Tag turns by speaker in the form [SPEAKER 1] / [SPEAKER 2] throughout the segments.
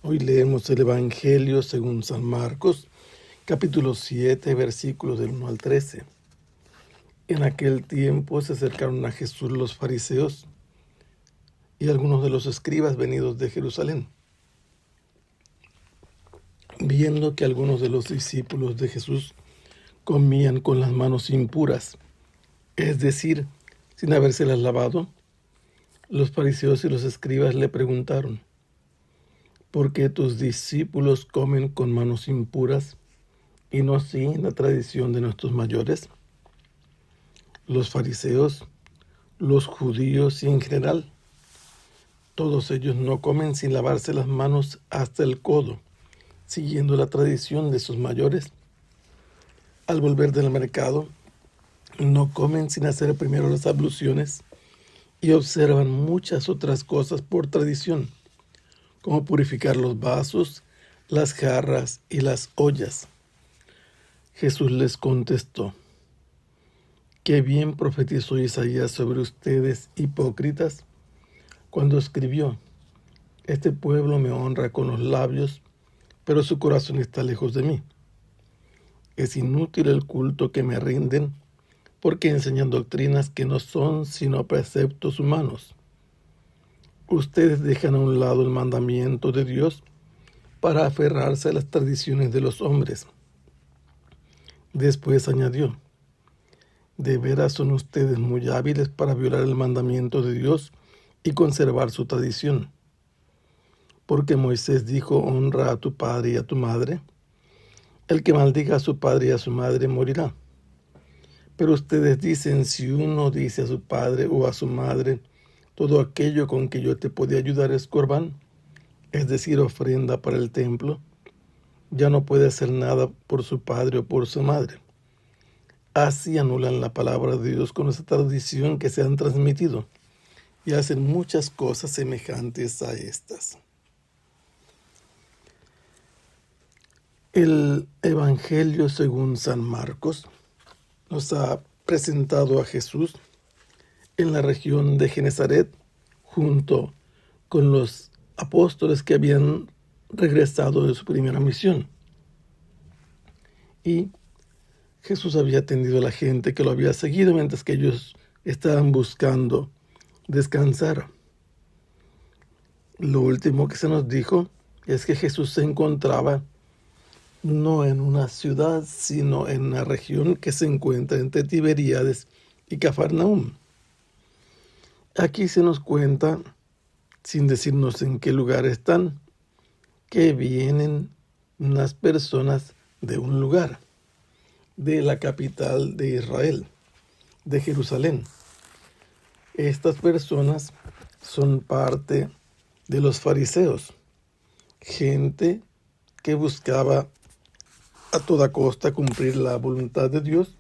[SPEAKER 1] Hoy leemos el Evangelio según San Marcos, capítulo 7, versículos del 1 al 13. En aquel tiempo se acercaron a Jesús los fariseos y algunos de los escribas venidos de Jerusalén, viendo que algunos de los discípulos de Jesús comían con las manos impuras, es decir, sin habérselas lavado. Los fariseos y los escribas le preguntaron: ¿por qué tus discípulos comen con manos impuras y no siguen la tradición de nuestros mayores? Los fariseos, los judíos y en general, todos ellos no comen sin lavarse las manos hasta el codo, siguiendo la tradición de sus mayores. Al volver del mercado, no comen sin hacer primero las abluciones y observan muchas otras cosas por tradición, como purificar los vasos, las jarras y las ollas. Jesús les contestó: qué bien profetizó Isaías sobre ustedes, hipócritas, cuando escribió: este pueblo me honra con los labios, pero su corazón está lejos de mí. Es inútil el culto que me rinden, porque enseñan doctrinas que no son sino preceptos humanos. Ustedes dejan a un lado el mandamiento de Dios para aferrarse a las tradiciones de los hombres. Después añadió: de veras son ustedes muy hábiles para violar el mandamiento de Dios y conservar su tradición. Porque Moisés dijo: honra a tu padre y a tu madre. El que maldiga a su padre y a su madre morirá. Pero ustedes dicen: si uno dice a su padre o a su madre, todo aquello con que yo te puedo ayudar es corbán, es decir, ofrenda para el templo, ya no puede hacer nada por su padre o por su madre. Así anulan la palabra de Dios con esa tradición que se han transmitido y hacen muchas cosas semejantes a estas. El Evangelio según San Marcos nos ha presentado a Jesús en la región de Genezaret junto con los apóstoles que habían regresado de su primera misión. Y Jesús había atendido a la gente que lo había seguido mientras que ellos estaban buscando descansar. Lo último que se nos dijo es que Jesús se encontraba no en una ciudad, sino en una región que se encuentra entre Tiberíades y Cafarnaúm. Aquí se nos cuenta, sin decirnos en qué lugar están, que vienen unas personas de un lugar, de la capital de Israel, de Jerusalén. Estas personas son parte de los fariseos, gente que buscaba a toda costa cumplir la voluntad de Dios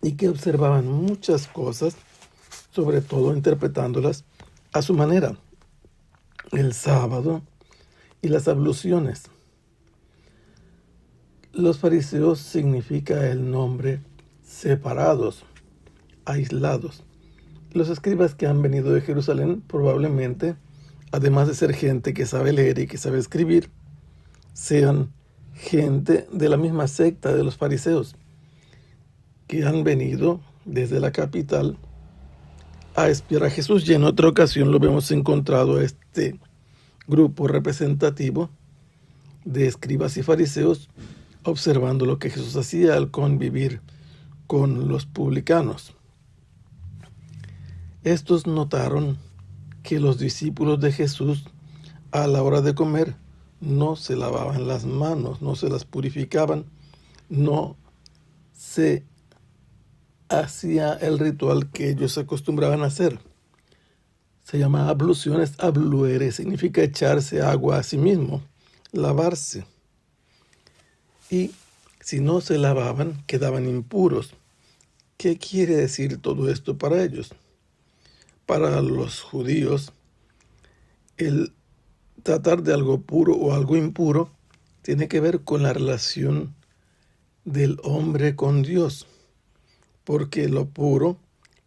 [SPEAKER 1] y que observaban muchas cosas, sobre todo interpretándolas a su manera. El sábado y las abluciones. Los fariseos significa el nombre separados, aislados. Los escribas que han venido de Jerusalén probablemente, además de ser gente que sabe leer y que sabe escribir, sean gente de la misma secta de los fariseos, que han venido desde la capital a espiar a Jesús. Y en otra ocasión lo vemos encontrado a este grupo representativo de escribas y fariseos observando lo que Jesús hacía al convivir con los publicanos. Estos notaron que los discípulos de Jesús a la hora de comer no se lavaban las manos, no se las purificaban, no se hacía el ritual que ellos acostumbraban a hacer. Se llama abluciones, abluere, significa echarse agua a sí mismo, lavarse. Y si no se lavaban, quedaban impuros. ¿Qué quiere decir todo esto para ellos? Para los judíos, el tratar de algo puro o algo impuro tiene que ver con la relación del hombre con Dios, porque lo puro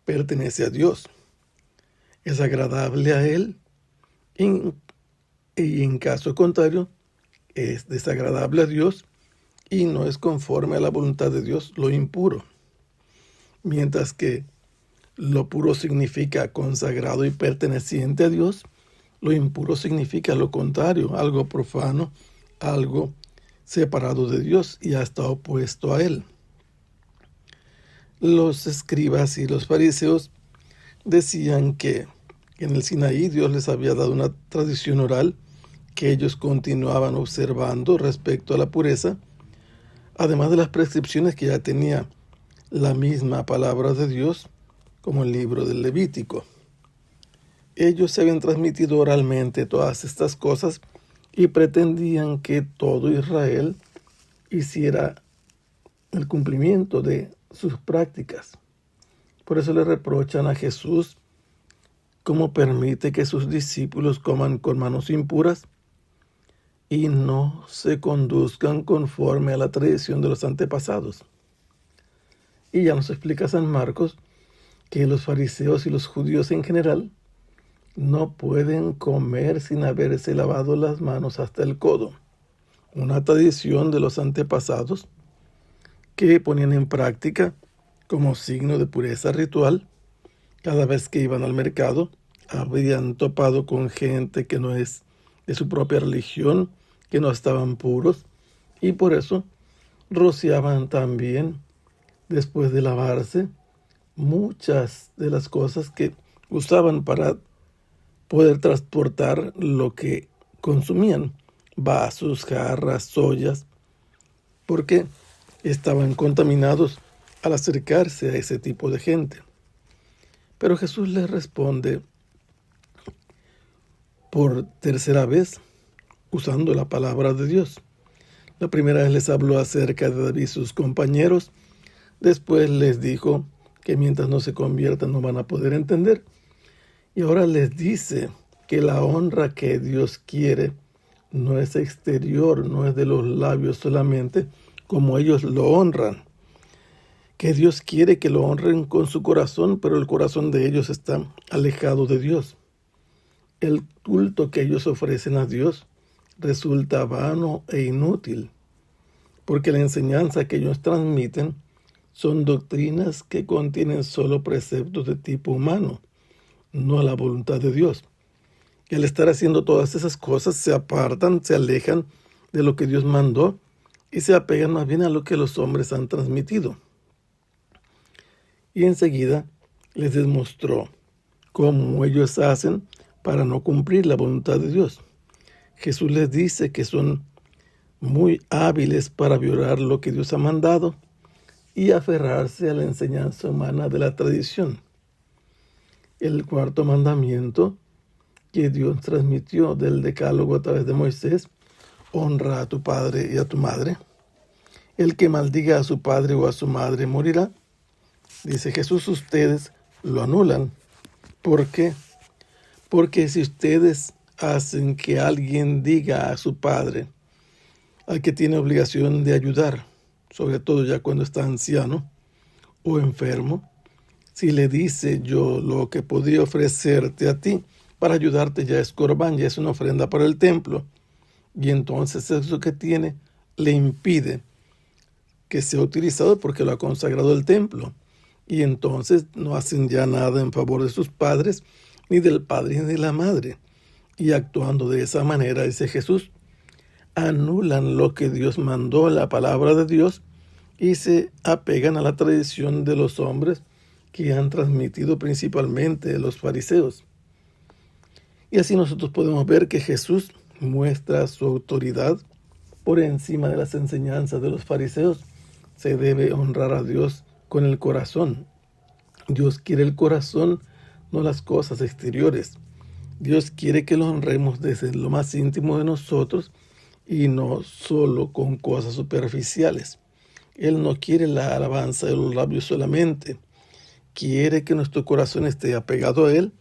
[SPEAKER 1] pertenece a Dios, es agradable a Él, y y en caso contrario es desagradable a Dios y no es conforme a la voluntad de Dios lo impuro. Mientras que lo puro significa consagrado y perteneciente a Dios, lo impuro significa lo contrario, algo profano, algo separado de Dios y hasta opuesto a Él. Los escribas y los fariseos decían que en el Sinaí Dios les había dado una tradición oral que ellos continuaban observando respecto a la pureza, además de las prescripciones que ya tenía la misma palabra de Dios, como el libro del Levítico. Ellos se habían transmitido oralmente todas estas cosas y pretendían que todo Israel hiciera el cumplimiento de sus prácticas. Por eso le reprochan a Jesús cómo permite que sus discípulos coman con manos impuras y no se conduzcan conforme a la tradición de los antepasados. Y ya nos explica San Marcos que los fariseos y los judíos en general no pueden comer sin haberse lavado las manos hasta el codo, una tradición de los antepasados que ponían en práctica como signo de pureza ritual. Cada vez que iban al mercado, habrían topado con gente que no es de su propia religión, que no estaban puros, y por eso rociaban también, después de lavarse, muchas de las cosas que usaban para poder transportar lo que consumían, vasos, jarras, ollas, porque estaban contaminados al acercarse a ese tipo de gente. Pero Jesús les responde por tercera vez usando la palabra de Dios. La primera vez les habló acerca de David y sus compañeros, después les dijo que mientras no se conviertan no van a poder entender, y ahora les dice que la honra que Dios quiere no es exterior, no es de los labios solamente, como ellos lo honran. Que Dios quiere que lo honren con su corazón, pero el corazón de ellos está alejado de Dios. El culto que ellos ofrecen a Dios resulta vano e inútil, porque la enseñanza que ellos transmiten son doctrinas que contienen solo preceptos de tipo humano, no la voluntad de Dios. Y al estar haciendo todas esas cosas se apartan, se alejan de lo que Dios mandó y se apegan más bien a lo que los hombres han transmitido. Y enseguida les demostró cómo ellos hacen para no cumplir la voluntad de Dios. Jesús les dice que son muy hábiles para violar lo que Dios ha mandado y aferrarse a la enseñanza humana de la tradición. El cuarto mandamiento que Dios transmitió del Decálogo a través de Moisés: honra a tu padre y a tu madre. El que maldiga a su padre o a su madre morirá. Dice Jesús, ustedes lo anulan. ¿Por qué? Porque si ustedes hacen que alguien diga a su padre, al que tiene obligación de ayudar, sobre todo ya cuando está anciano o enfermo, si le dice: yo lo que podría ofrecerte a ti para ayudarte ya es corbán, ya es una ofrenda para el templo, y entonces eso que tiene le impide que sea utilizado porque lo ha consagrado el templo, y entonces no hacen ya nada en favor de sus padres, ni del padre ni de la madre, y actuando de esa manera, dice Jesús, anulan lo que Dios mandó en la palabra de Dios y se apegan a la tradición de los hombres que han transmitido principalmente los fariseos. Y así nosotros podemos ver que Jesús muestra su autoridad por encima de las enseñanzas de los fariseos. Se debe honrar a Dios con el corazón. Dios quiere el corazón, no las cosas exteriores. Dios quiere que lo honremos desde lo más íntimo de nosotros y no solo con cosas superficiales. Él no quiere la alabanza de los labios solamente. Quiere que nuestro corazón esté apegado a Él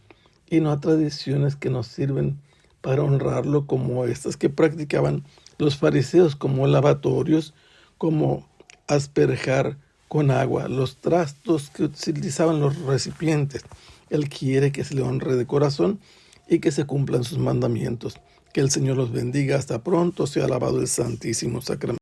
[SPEAKER 1] y no a tradiciones que nos sirven para honrarlo, como estas que practicaban los fariseos, como lavatorios, como asperjar con agua los trastos que utilizaban los recipientes. Él quiere que se le honre de corazón y que se cumplan sus mandamientos. Que el Señor los bendiga. Hasta pronto. Sea alabado el Santísimo Sacramento.